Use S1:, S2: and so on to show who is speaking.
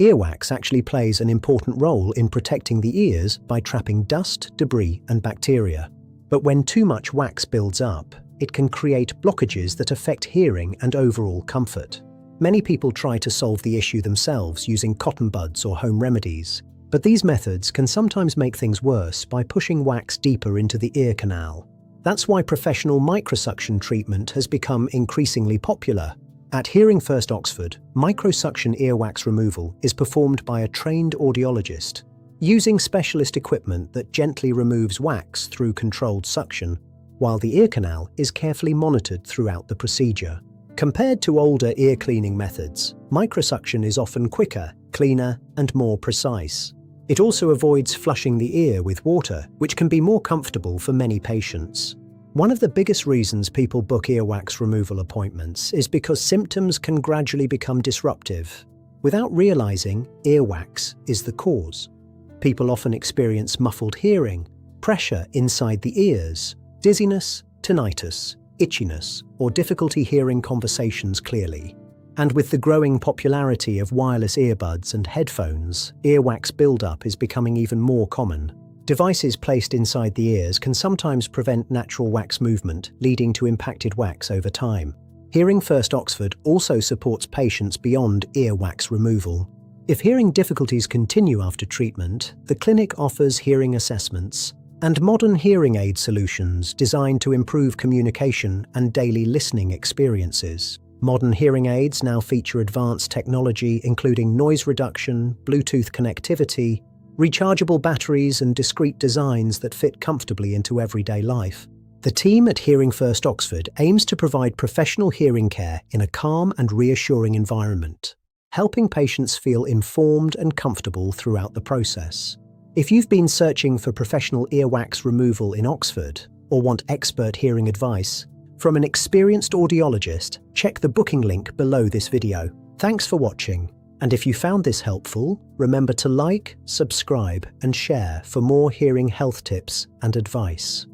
S1: Earwax actually plays an important role in protecting the ears by trapping dust, debris, and bacteria. But when too much wax builds up, it can create blockages that affect hearing and overall comfort. Many people try to solve the issue themselves using cotton buds or home remedies, but these methods can sometimes make things worse by pushing wax deeper into the ear canal. That's why professional microsuction treatment has become increasingly popular. At Hearing First Oxford, microsuction earwax removal is performed by a trained audiologist, using specialist equipment that gently removes wax through controlled suction, while the ear canal is carefully monitored throughout the procedure. Compared to older ear cleaning methods, microsuction is often quicker, cleaner, and more precise. It also avoids flushing the ear with water, which can be more comfortable for many patients. One of the biggest reasons people book earwax removal appointments is because symptoms can gradually become disruptive. Without realizing, earwax is the cause. People often experience muffled hearing, pressure inside the ears, dizziness, tinnitus, itchiness, or difficulty hearing conversations clearly. And with the growing popularity of wireless earbuds and headphones, earwax buildup is becoming even more common. Devices placed inside the ears can sometimes prevent natural wax movement, leading to impacted wax over time. Hearing First Oxford also supports patients beyond earwax removal. If hearing difficulties continue after treatment, the clinic offers hearing assessments and modern hearing aid solutions designed to improve communication and daily listening experiences. Modern hearing aids now feature advanced technology including noise reduction, Bluetooth connectivity, rechargeable batteries, and discreet designs that fit comfortably into everyday life. The team at Hearing First Oxford aims to provide professional hearing care in a calm and reassuring environment, helping patients feel informed and comfortable throughout the process. If you've been searching for professional earwax removal in Oxford or want expert hearing advice from an experienced audiologist, check the booking link below this video. Thanks for watching, and if you found this helpful, remember to like, subscribe, and share for more hearing health tips and advice.